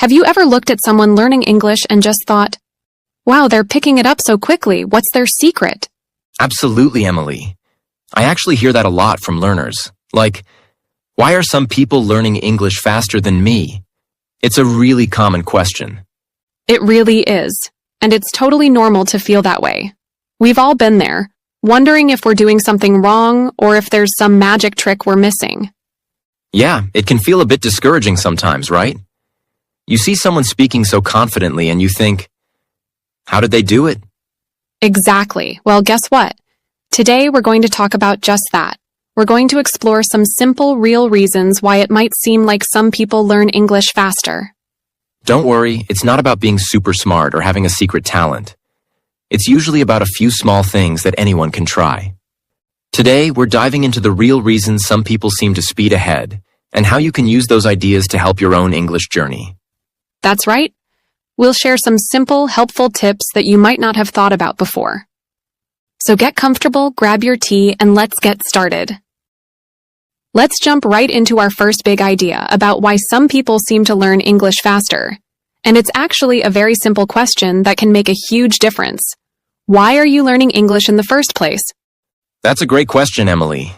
Have you ever looked at someone learning English and just thought, wow, they're picking it up so quickly, what's their secret? Absolutely, Emily. I actually hear that a lot from learners. Like, why are some people learning English faster than me? It's a really common question. It really is, and it's totally normal to feel that way. We've all been there, wondering if we're doing something wrong or if there's some magic trick we're missing. Yeah, it can feel a bit discouraging sometimes, right? You see someone speaking so confidently and you think, how did they do it? Exactly. Well, guess what? Today we're going to talk about just that. We're going to explore some simple, real reasons why it might seem like some people learn English faster. Don't worry, it's not about being super smart or having a secret talent. It's usually about a few small things that anyone can try. Today, we're diving into the real reasons some people seem to speed ahead and how you can use those ideas to help your own English journey. That's right. We'll share some simple, helpful tips that you might not have thought about before. So get comfortable, grab your tea, and let's get started. Let's jump right into our first big idea about why some people seem to learn English faster. And it's actually a very simple question that can make a huge difference. Why are you learning English in the first place? That's a great question, Emily.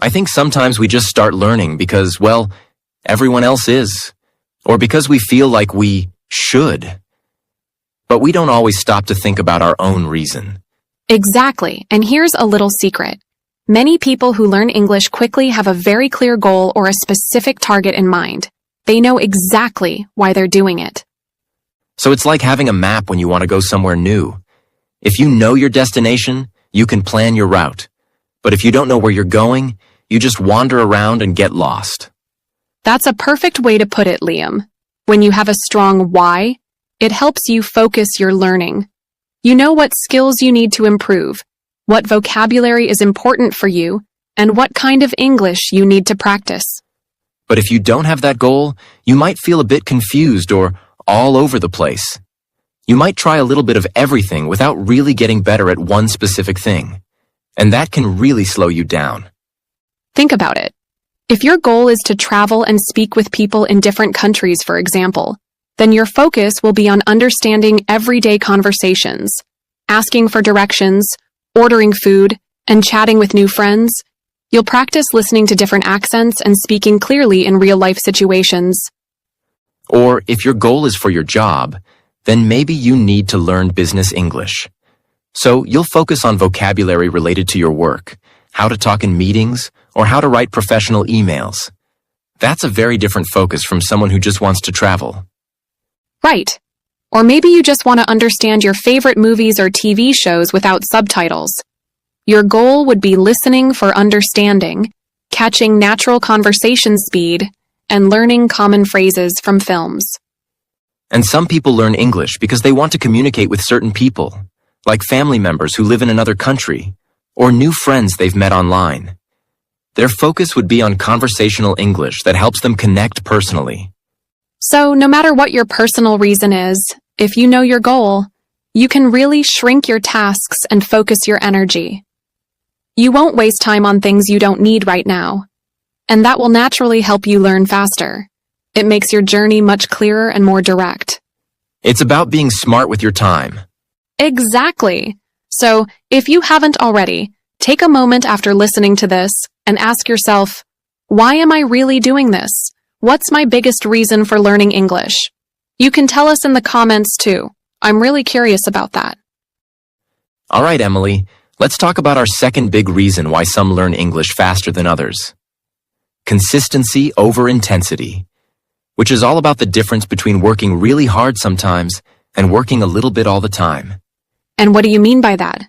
I think sometimes we just start learning because, well, everyone else is, or because we feel like we should. But we don't always stop to think about our own reason. Exactly, and here's a little secret. Many people who learn English quickly have a very clear goal or a specific target in mind. They know exactly why they're doing it. So it's like having a map when you want to go somewhere new. If you know your destination, you can plan your route. But if you don't know where you're going, you just wander around and get lost. That's a perfect way to put it, Liam. When you have a strong why, it helps you focus your learning. You know what skills you need to improve, what vocabulary is important for you, and what kind of English you need to practice. But if you don't have that goal, you might feel a bit confused or all over the place. You might try a little bit of everything without really getting better at one specific thing. And that can really slow you down. Think about it. If your goal is to travel and speak with people in different countries, for example, then your focus will be on understanding everyday conversations, asking for directions, ordering food, and chatting with new friends. You'll practice listening to different accents and speaking clearly in real-life situations. Or if your goal is for your job, then maybe you need to learn business English. So you'll focus on vocabulary related to your work, how to talk in meetings, or how to write professional emails. That's a very different focus from someone who just wants to travel. Right. Or maybe you just want to understand your favorite movies or TV shows without subtitles. Your goal would be listening for understanding, catching natural conversation speed, and learning common phrases from films. And some people learn English because they want to communicate with certain people, like family members who live in another country, or new friends they've met online. Their focus would be on conversational English that helps them connect personally. So no matter what your personal reason is, if you know your goal, you can really shrink your tasks and focus your energy. You won't waste time on things you don't need right now, and that will naturally help you learn faster. It makes your journey much clearer and more direct. It's about being smart with your time. Exactly. So, if you haven't already, take a moment after listening to this and ask yourself, why am I really doing this? What's my biggest reason for learning English? You can tell us in the comments too. I'm really curious about that. All right, Emily, let's talk about our second big reason why some learn English faster than others. Consistency over intensity, which is all about the difference between working really hard sometimes and working a little bit all the time. And what do you mean by that?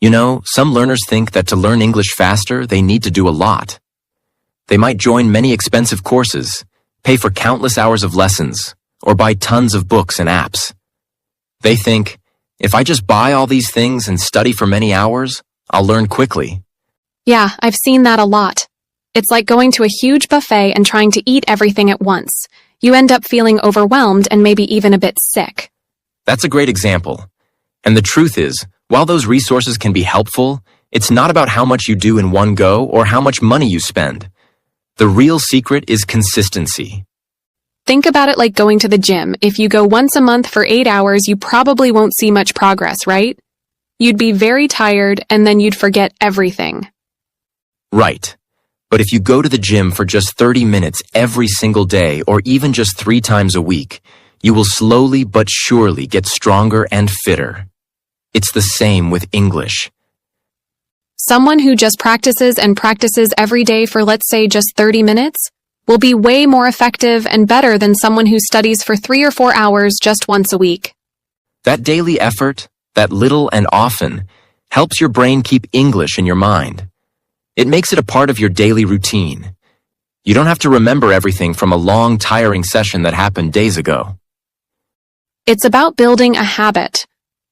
You know, some learners think that to learn English faster, they need to do a lot. They might join many expensive courses, pay for countless hours of lessons, or buy tons of books and apps. They think, if I just buy all these things and study for many hours, I'll learn quickly. Yeah, I've seen that a lot. It's like going to a huge buffet and trying to eat everything at once. You end up feeling overwhelmed and maybe even a bit sick. That's a great example. And the truth is, while those resources can be helpful, it's not about how much you do in one go or how much money you spend. The real secret is consistency. think about it like going to the gym. If you go once a month for 8 hours, you probably won't see much progress, right? You'd be very tired and then you'd forget everything. Right. But if you go to the gym for just 30 minutes every single day or even just 3 times a week, you will slowly but surely get stronger and fitter. It's the same with English. Someone who just practices and practices every day for, let's say, just 30 minutes will be way more effective and better than someone who studies for 3 or 4 hours just once a week. That daily effort, that little and often, helps your brain keep English in your mind. It makes it a part of your daily routine. You don't have to remember everything from a long, tiring session that happened days ago. It's about building a habit.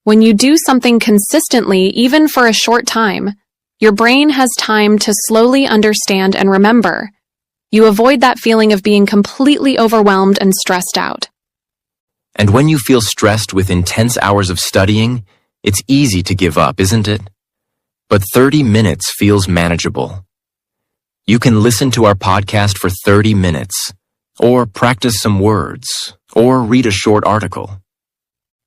When you do something consistently, even for a short time, your brain has time to slowly understand and remember. You avoid that feeling of being completely overwhelmed and stressed out. And when you feel stressed with intense hours of studying, it's easy to give up, isn't it? But 30 minutes feels manageable. You can listen to our podcast for 30 minutes, or practice some words, or read a short article.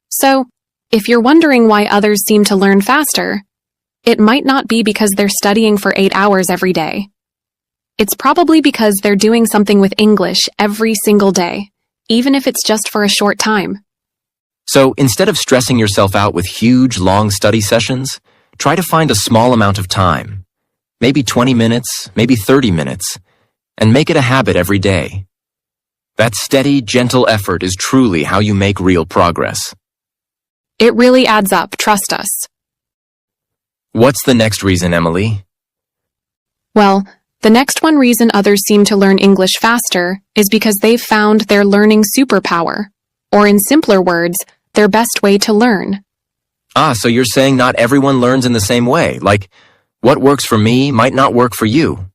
So, if you're wondering why others seem to learn faster, it might not be because they're studying for 8 hours every day. It's probably because they're doing something with English every single day, even if it's just for a short time. So instead of stressing yourself out with huge, long study sessions, try to find a small amount of time, maybe 20 minutes, maybe 30 minutes, and make it a habit every day. That steady, gentle effort is truly how you make real progress. It really adds up, trust us. What's the next reason, Emily? Well, the next one reason others seem to learn English faster is because they've found their learning superpower, or in simpler words, their best way to learn. So you're saying not everyone learns in the same way, like what works for me might not work for you.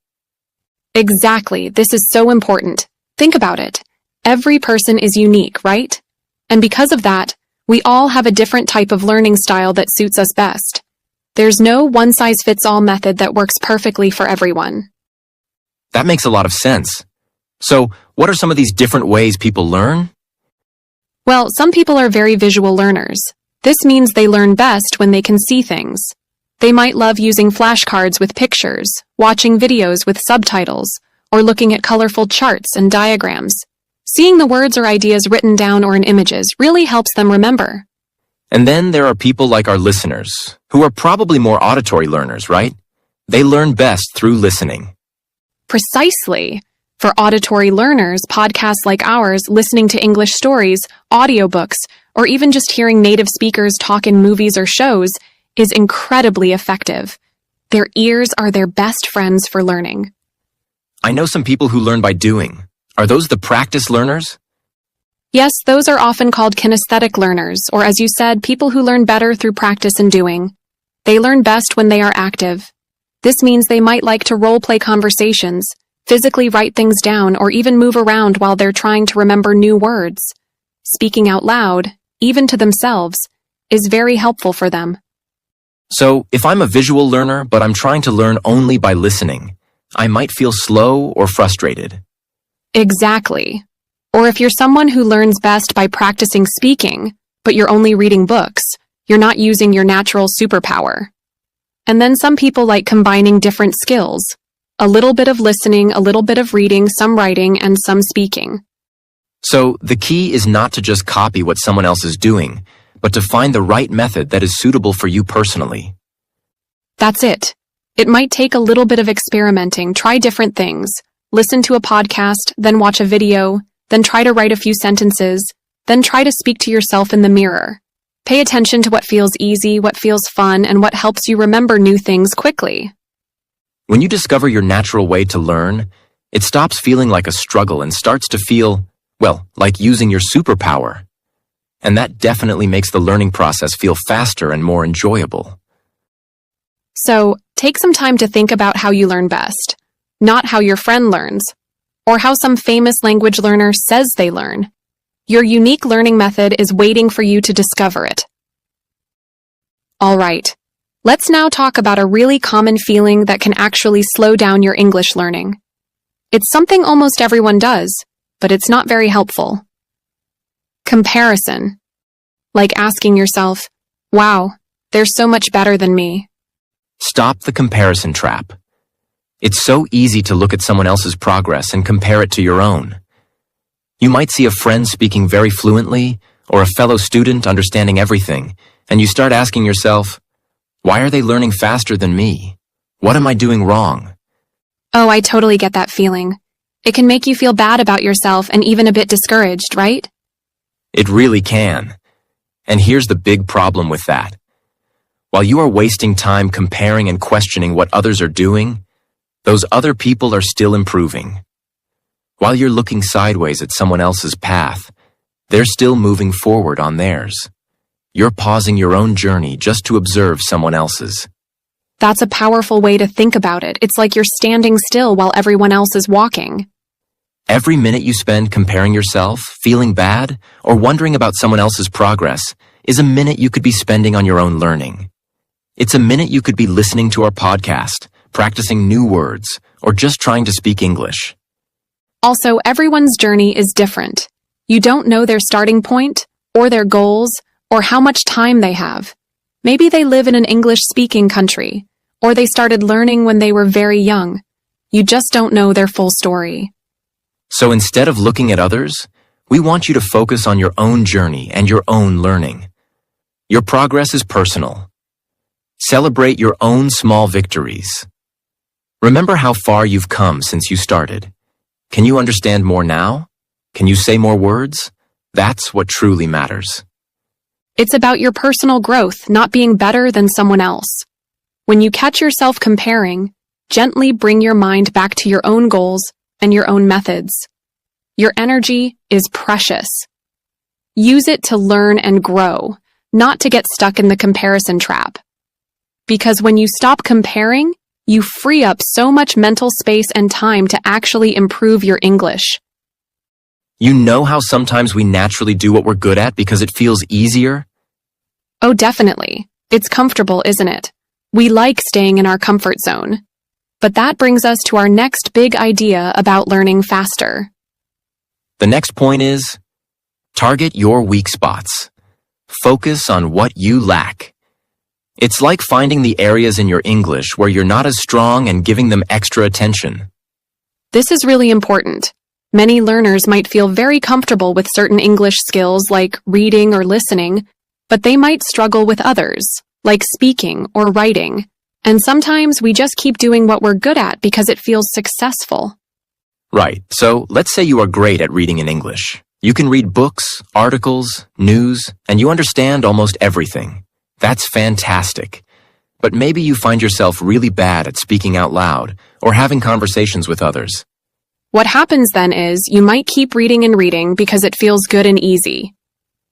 Exactly, this is so important. Think about it. Every person is unique, right? And because of that, we all have a different type of learning style that suits us best. There's no one-size-fits-all method that works perfectly for everyone. That makes a lot of sense. So, what are some of these different ways people learn? Well, some people are very visual learners. This means they learn best when they can see things. They might love using flashcards with pictures, watching videos with subtitles, or looking at colorful charts and diagrams. Seeing the words or ideas written down or in images really helps them remember. And then there are people like our listeners, who are probably more auditory learners, right? They learn best through listening. Precisely. For auditory learners, podcasts like ours, listening to English stories, audiobooks, or even just hearing native speakers talk in movies or shows is incredibly effective. Their ears are their best friends for learning. I know some people who learn by doing. Are those the practice learners? Yes, those are often called kinesthetic learners, or as you said, people who learn better through practice and doing. They learn best when they are active. This means they might like to role-play conversations, physically write things down, or even move around while they're trying to remember new words. Speaking out loud, even to themselves, is very helpful for them. So, if I'm a visual learner, but I'm trying to learn only by listening, I might feel slow or frustrated. Exactly. Or if you're someone who learns best by practicing speaking, but you're only reading books, you're not using your natural superpower. And then some people like combining different skills. A little bit of listening, a little bit of reading, some writing, and some speaking. So, the key is not to just copy what someone else is doing, but to find the right method that is suitable for you personally. That's it. It might take a little bit of experimenting, try different things, listen to a podcast, then watch a video, then try to write a few sentences, then try to speak to yourself in the mirror. Pay attention to what feels easy, what feels fun, and what helps you remember new things quickly. When you discover your natural way to learn, it stops feeling like a struggle and starts to feel, well, like using your superpower. And that definitely makes the learning process feel faster and more enjoyable. So, take some time to think about how you learn best, not how your friend learns, or how some famous language learner says they learn. Your unique learning method is waiting for you to discover it. All right, let's now talk about a really common feeling that can actually slow down your English learning. It's something almost everyone does. but it's not very helpful. Comparison. Like asking yourself, wow, they're so much better than me. Stop the comparison trap. It's so easy to look at someone else's progress and compare it to your own. You might see a friend speaking very fluently, or a fellow student understanding everything, and you start asking yourself, why are they learning faster than me? What am I doing wrong? Oh, I totally get that feeling. It can make you feel bad about yourself and even a bit discouraged, right? It really can. And here's the big problem with that. While you are wasting time comparing and questioning what others are doing, those other people are still improving. While you're looking sideways at someone else's path, they're still moving forward on theirs. You're pausing your own journey just to observe someone else's. That's a powerful way to think about it. It's like you're standing still while everyone else is walking. Every minute you spend comparing yourself, feeling bad, or wondering about someone else's progress is a minute you could be spending on your own learning. It's a minute you could be listening to our podcast, practicing new words, or just trying to speak English. Also, everyone's journey is different. You don't know their starting point, or their goals, or how much time they have. Maybe they live in an English-speaking country, or they started learning when they were very young. You just don't know their full story. So instead of looking at others, we want you to focus on your own journey and your own learning. Your progress is personal. Celebrate your own small victories. Remember how far you've come since you started. Can you understand more now? Can you say more words? That's what truly matters. It's about your personal growth, not being better than someone else. When you catch yourself comparing, gently bring your mind back to your own goals and your own methods. Your energy is precious. Use it to learn and grow, not to get stuck in the comparison trap. Because when you stop comparing, you free up so much mental space and time to actually improve your English. You know how sometimes we naturally do what we're good at because it feels easier? Oh, definitely. It's comfortable, isn't it? We like staying in our comfort zone. But that brings us to our next big idea about learning faster. The next point is, target your weak spots. Focus on what you lack. It's like finding the areas in your English where you're not as strong and giving them extra attention. This is really important. Many learners might feel very comfortable with certain English skills like reading or listening, but they might struggle with others, like speaking or writing. And sometimes we just keep doing what we're good at because it feels successful. Right, so let's say you are great at reading in English. You can read books, articles, news, and you understand almost everything. That's fantastic. But maybe you find yourself really bad at speaking out loud or having conversations with others. What happens then is you might keep reading and reading because it feels good and easy.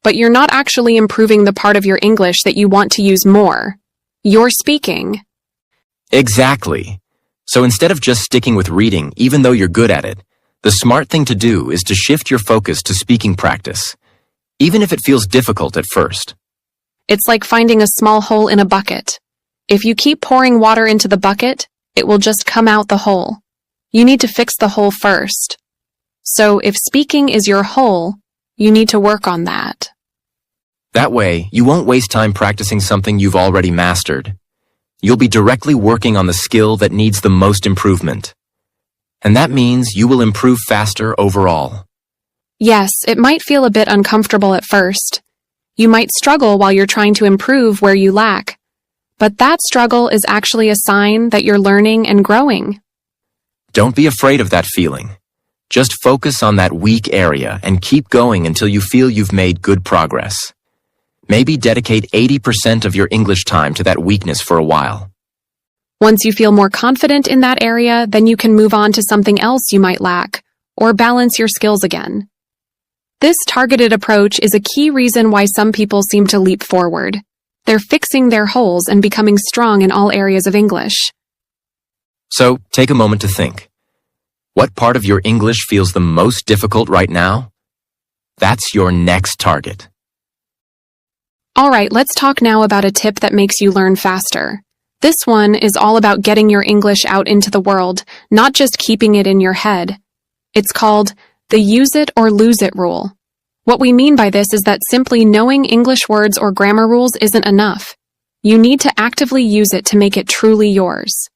But you're not actually improving the part of your English that you want to use more. You're speaking. Exactly. So instead of just sticking with reading, even though you're good at it, the smart thing to do is to shift your focus to speaking practice, even if it feels difficult at first. It's like finding a small hole in a bucket. If you keep pouring water into the bucket, it will just come out the hole. You need to fix the hole first. So if speaking is your hole, you need to work on that. That way, you won't waste time practicing something you've already mastered. You'll be directly working on the skill that needs the most improvement. And that means you will improve faster overall. Yes, it might feel a bit uncomfortable at first. You might struggle while you're trying to improve where you lack. But that struggle is actually a sign that you're learning and growing. Don't be afraid of that feeling. Just focus on that weak area and keep going until you feel you've made good progress. Maybe dedicate 80% of your English time to that weakness for a while. Once you feel more confident in that area, then you can move on to something else you might lack, or balance your skills again. This targeted approach is a key reason why some people seem to leap forward. They're fixing their holes and becoming strong in all areas of English. So, take a moment to think. What part of your English feels the most difficult right now? That's your next target. All right, let's talk now about a tip that makes you learn faster. This one is all about getting your English out into the world, not just keeping it in your head. It's called the use it or lose it rule. What we mean by this is that simply knowing English words or grammar rules isn't enough. You need to actively use it to make it truly yours.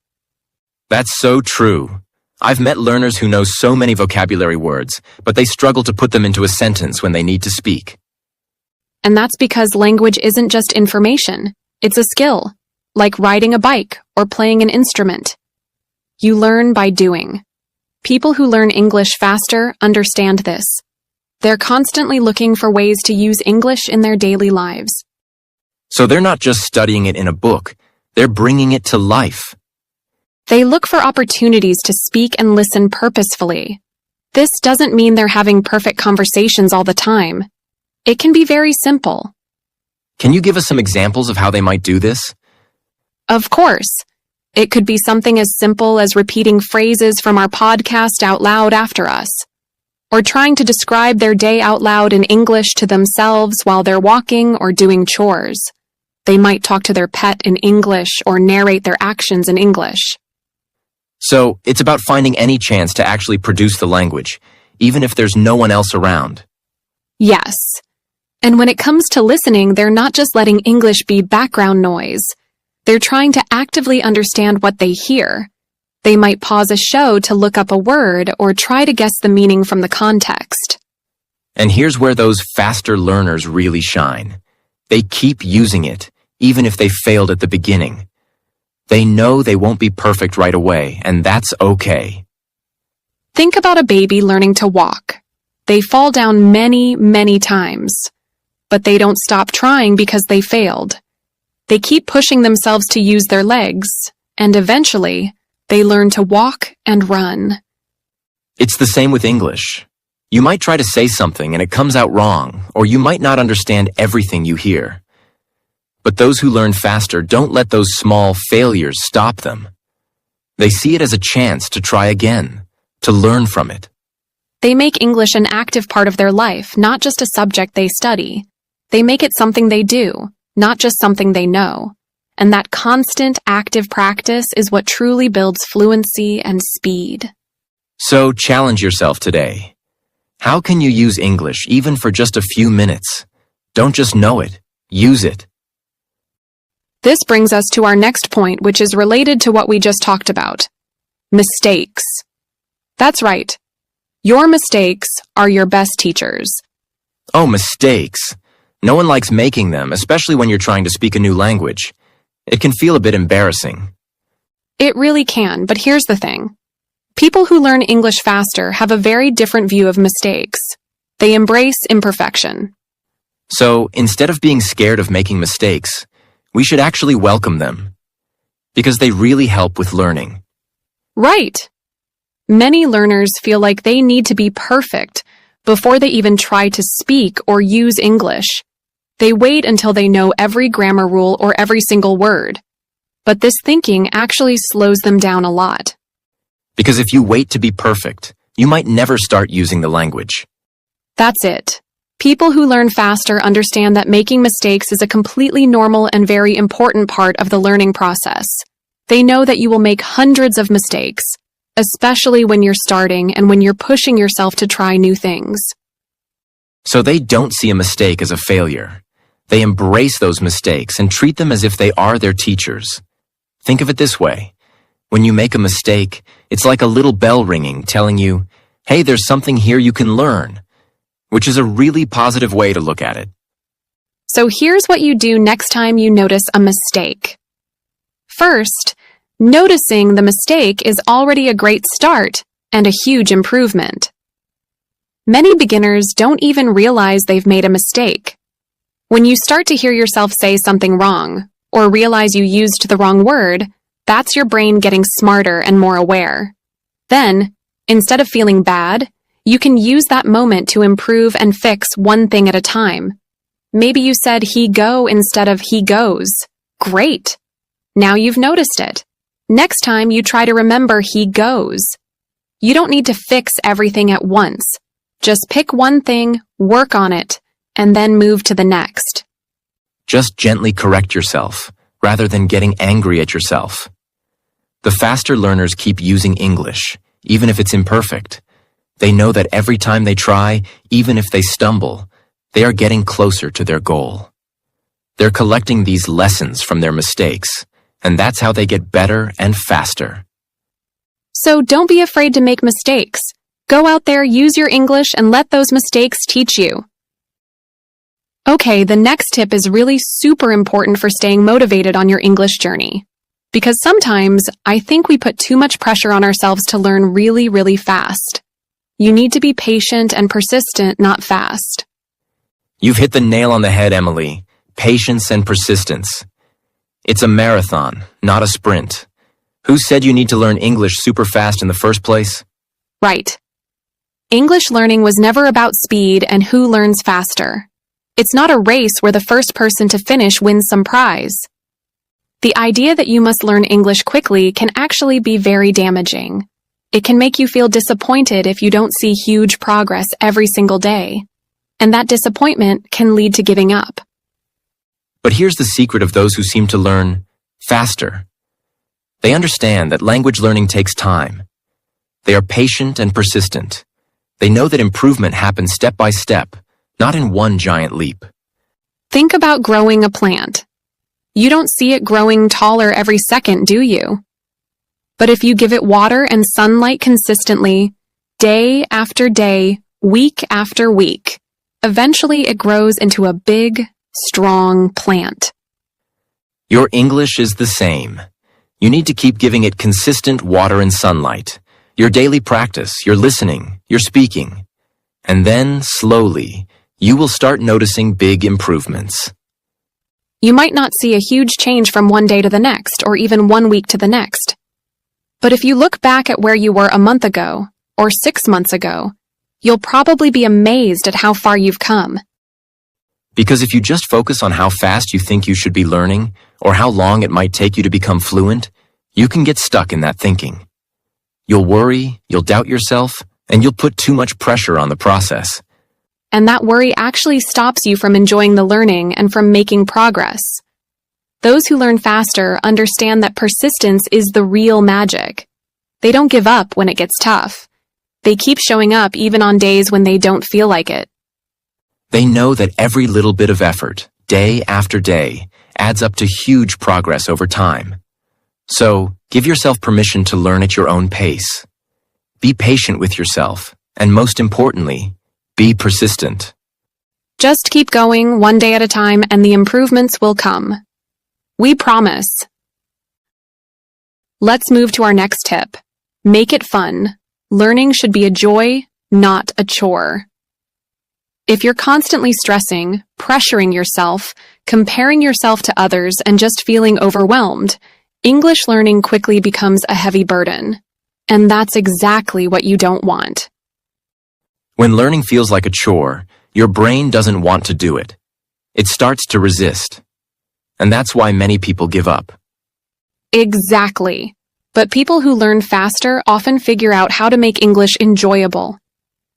That's so true. I've met learners who know so many vocabulary words, but they struggle to put them into a sentence when they need to speak. And that's because language isn't just information, it's a skill, like riding a bike or playing an instrument. You learn by doing. People who learn English faster understand this. They're constantly looking for ways to use English in their daily lives. So they're not just studying it in a book, they're bringing it to life. They look for opportunities to speak and listen purposefully. This doesn't mean they're having perfect conversations all the time. It can be very simple. Can you give us some examples of how they might do this? Of course. It could be something as simple as repeating phrases from our podcast out loud after us, or trying to describe their day out loud in English to themselves while they're walking or doing chores. They might talk to their pet in English or narrate their actions in English. So, it's about finding any chance to actually produce the language, even if there's no one else around. Yes. And when it comes to listening, they're not just letting English be background noise. They're trying to actively understand what they hear. They might pause a show to look up a word or try to guess the meaning from the context. And here's where those faster learners really shine. They keep using it, even if they failed at the beginning. They know they won't be perfect right away, and that's okay. Think about a baby learning to walk. They fall down many, many times. But they don't stop trying because they failed. They keep pushing themselves to use their legs, and eventually, they learn to walk and run. It's the same with English. You might try to say something and it comes out wrong, or you might not understand everything you hear. But those who learn faster don't let those small failures stop them. They see it as a chance to try again, to learn from it. They make English an active part of their life, not just a subject they study. They make it something they do, not just something they know. And that constant, active practice is what truly builds fluency and speed. So challenge yourself today. How can you use English even for just a few minutes? Don't just know it, use it. This brings us to our next point, which is related to what we just talked about. Mistakes. That's right. Your mistakes are your best teachers. Oh, mistakes. No one likes making them, especially when you're trying to speak a new language. It can feel a bit embarrassing. It really can, but here's the thing. People who learn English faster have a very different view of mistakes. They embrace imperfection. So, instead of being scared of making mistakes, we should actually welcome them. Because they really help with learning. Right. Many learners feel like they need to be perfect before they even try to speak or use English. They wait until they know every grammar rule or every single word. But this thinking actually slows them down a lot. Because if you wait to be perfect, you might never start using the language. That's it. People who learn faster understand that making mistakes is a completely normal and very important part of the learning process. They know that you will make hundreds of mistakes, especially when you're starting and when you're pushing yourself to try new things. So they don't see a mistake as a failure. They embrace those mistakes and treat them as if they are their teachers. Think of it this way. When you make a mistake, it's like a little bell ringing telling you, hey, there's something here you can learn, which is a really positive way to look at it. So here's what you do next time you notice a mistake. First, noticing the mistake is already a great start and a huge improvement. Many beginners don't even realize they've made a mistake. When you start to hear yourself say something wrong, or realize you used the wrong word, that's your brain getting smarter and more aware. Then, instead of feeling bad, you can use that moment to improve and fix one thing at a time. Maybe you said he go instead of he goes. Great! Now you've noticed it. Next time you try to remember he goes. You don't need to fix everything at once. Just pick one thing, work on it, and then move to the next. Just gently correct yourself, rather than getting angry at yourself. The faster learners keep using English, even if it's imperfect. They know that every time they try, even if they stumble, they are getting closer to their goal. They're collecting these lessons from their mistakes, and that's how they get better and faster. So don't be afraid to make mistakes. Go out there, use your English, and let those mistakes teach you. Okay, the next tip is really super important for staying motivated on your English journey. Because sometimes I think we put too much pressure on ourselves to learn really, really fast. You need to be patient and persistent, not fast. You've hit the nail on the head, Emily. Patience and persistence. It's a marathon, not a sprint. Who said you need to learn English super fast in the first place? Right. English learning was never about speed and who learns faster. It's not a race where the first person to finish wins some prize. The idea that you must learn English quickly can actually be very damaging. It can make you feel disappointed if you don't see huge progress every single day. And that disappointment can lead to giving up. But here's the secret of those who seem to learn faster. They understand that language learning takes time. They are patient and persistent. They know that improvement happens step by step, not in one giant leap. Think about growing a plant. You don't see it growing taller every second, do you? But if you give it water and sunlight consistently, day after day, week after week, eventually it grows into a big, strong plant. Your English is the same. You need to keep giving it consistent water and sunlight. Your daily practice, your listening, your speaking. And then, slowly, you will start noticing big improvements. You might not see a huge change from one day to the next, or even 1 week to the next. But if you look back at where you were a month ago, or 6 months ago, you'll probably be amazed at how far you've come. Because if you just focus on how fast you think you should be learning, or how long it might take you to become fluent, you can get stuck in that thinking. You'll worry, you'll doubt yourself, and you'll put too much pressure on the process. And that worry actually stops you from enjoying the learning and from making progress. Those who learn faster understand that persistence is the real magic. They don't give up when it gets tough. They keep showing up even on days when they don't feel like it. They know that every little bit of effort, day after day, adds up to huge progress over time. So, give yourself permission to learn at your own pace. Be patient with yourself, and most importantly, be persistent. Just keep going one day at a time and the improvements will come. We promise. Let's move to our next tip. Make it fun. Learning should be a joy, not a chore. If you're constantly stressing, pressuring yourself, comparing yourself to others, and just feeling overwhelmed, English learning quickly becomes a heavy burden. And that's exactly what you don't want. When learning feels like a chore, your brain doesn't want to do it. It starts to resist. And that's why many people give up. Exactly. But people who learn faster often figure out how to make English enjoyable.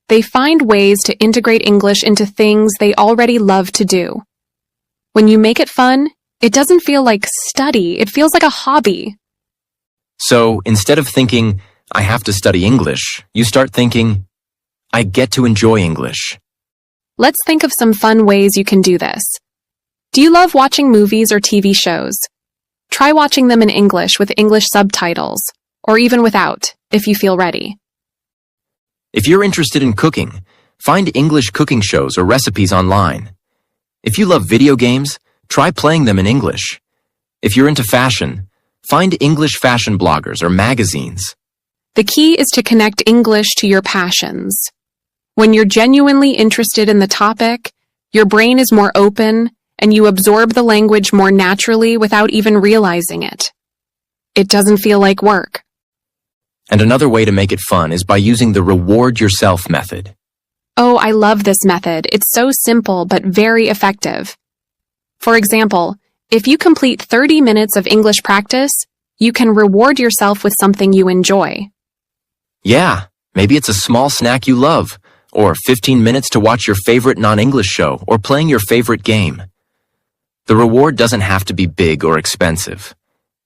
They find ways to integrate English into things they already love to do. When you make it fun, it doesn't feel like study, it feels like a hobby. So, instead of thinking, I have to study English, you start thinking, I get to enjoy English. Let's think of some fun ways you can do this. Do you love watching movies or TV shows? Try watching them in English with English subtitles, or even without, if you feel ready. If you're interested in cooking, find English cooking shows or recipes online. If you love video games, try playing them in English. If you're into fashion, find English fashion bloggers or magazines. The key is to connect English to your passions. When you're genuinely interested in the topic, your brain is more open and you absorb the language more naturally without even realizing it. It doesn't feel like work. And another way to make it fun is by using the reward yourself method. Oh, I love this method. It's so simple but very effective. For example, if you complete 30 minutes of English practice, you can reward yourself with something you enjoy. Yeah, maybe it's a small snack you love, or 15 minutes to watch your favorite non-English show, or playing your favorite game. The reward doesn't have to be big or expensive.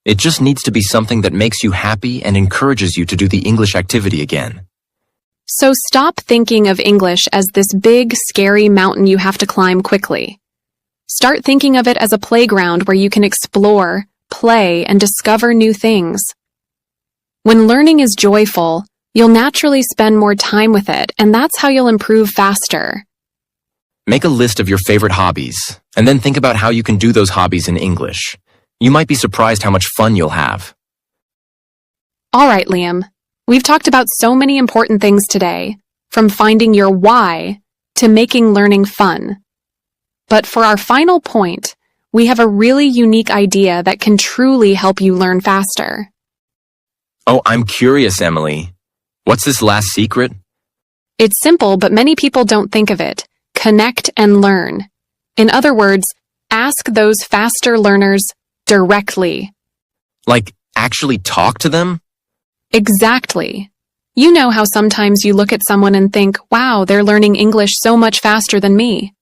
It just needs to be something that makes you happy and encourages you to do the English activity again. So stop thinking of English as this big, scary mountain you have to climb quickly. Start thinking of it as a playground where you can explore, play, and discover new things. When learning is joyful, you'll naturally spend more time with it, and that's how you'll improve faster. Make a list of your favorite hobbies, and then think about how you can do those hobbies in English. You might be surprised how much fun you'll have. All right, Liam. We've talked about so many important things today, from finding your why to making learning fun. But for our final point, we have a really unique idea that can truly help you learn faster. Oh, I'm curious, Emily. What's this last secret? It's simple, but many people don't think of it. Connect and learn. In other words, ask those faster learners directly. Like, actually talk to them? Exactly. You know how sometimes you look at someone and think, wow, they're learning English so much faster than me.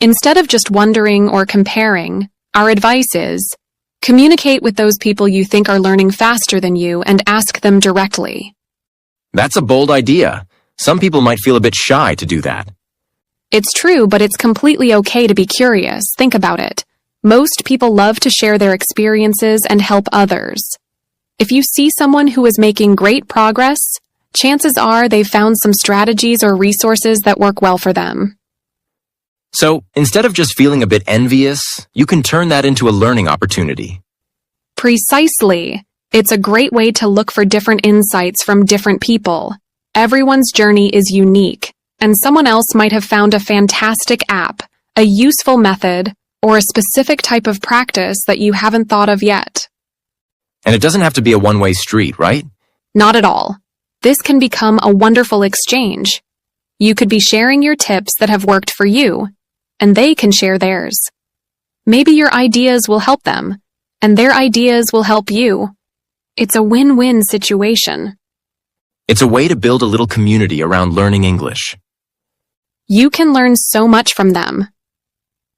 Instead of just wondering or comparing, our advice is, communicate with those people you think are learning faster than you and ask them directly. That's a bold idea. Some people might feel a bit shy to do that. It's true, but it's completely okay to be curious. Think about it. Most people love to share their experiences and help others. If you see someone who is making great progress, chances are they've found some strategies or resources that work well for them. So, instead of just feeling a bit envious, you can turn that into a learning opportunity. Precisely. It's a great way to look for different insights from different people. Everyone's journey is unique, and someone else might have found a fantastic app, a useful method, or a specific type of practice that you haven't thought of yet. And it doesn't have to be a one-way street, right? Not at all. This can become a wonderful exchange. You could be sharing your tips that have worked for you, and they can share theirs. Maybe your ideas will help them, and their ideas will help you. It's a win-win situation. It's a way to build a little community around learning English. You can learn so much from them.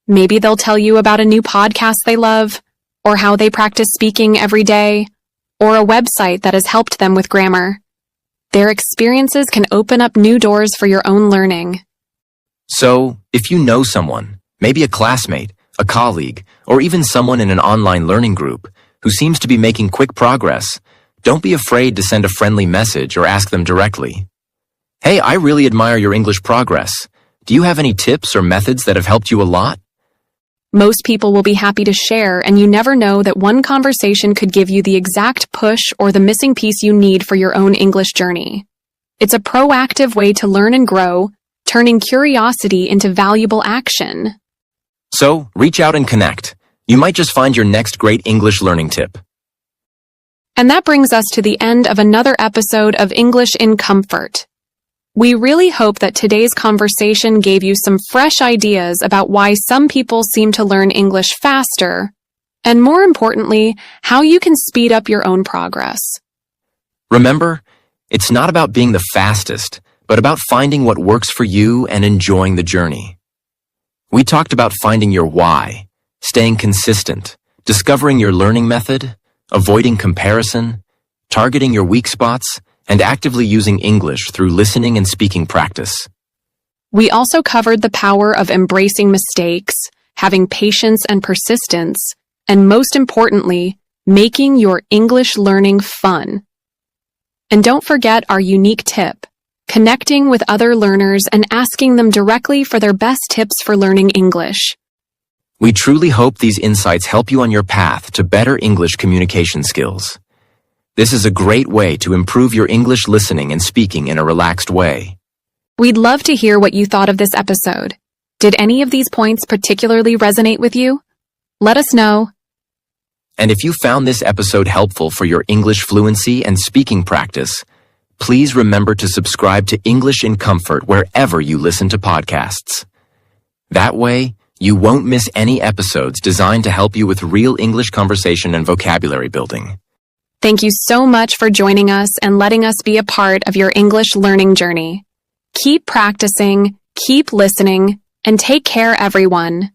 Maybe they'll tell you about a new podcast they love, or how they practice speaking every day, or a website that has helped them with grammar. Their experiences can open up new doors for your own learning. So, if you know someone, maybe a classmate, a colleague, or even someone in an online learning group who seems to be making quick progress, don't be afraid to send a friendly message or ask them directly. Hey, I really admire your English progress. Do you have any tips or methods that have helped you a lot? Most people will be happy to share, and you never know that one conversation could give you the exact push or the missing piece you need for your own English journey. It's a proactive way to learn and grow, turning curiosity into valuable action. So, reach out and connect. You might just find your next great English learning tip. And that brings us to the end of another episode of English in Comfort. We really hope that today's conversation gave you some fresh ideas about why some people seem to learn English faster, and more importantly, how you can speed up your own progress. Remember, it's not about being the fastest, but about finding what works for you and enjoying the journey. We talked about finding your why, staying consistent, discovering your learning method, avoiding comparison, targeting your weak spots, and actively using English through listening and speaking practice. We also covered the power of embracing mistakes, having patience and persistence, and most importantly, making your English learning fun. And don't forget our unique tip, connecting with other learners and asking them directly for their best tips for learning English. We truly hope these insights help you on your path to better English communication skills. This is a great way to improve your English listening and speaking in a relaxed way. We'd love to hear what you thought of this episode. Did any of these points particularly resonate with you? Let us know. And if you found this episode helpful for your English fluency and speaking practice, please remember to subscribe to English in Comfort wherever you listen to podcasts. That way, you won't miss any episodes designed to help you with real English conversation and vocabulary building. Thank you so much for joining us and letting us be a part of your English learning journey. Keep practicing, keep listening, and take care, everyone.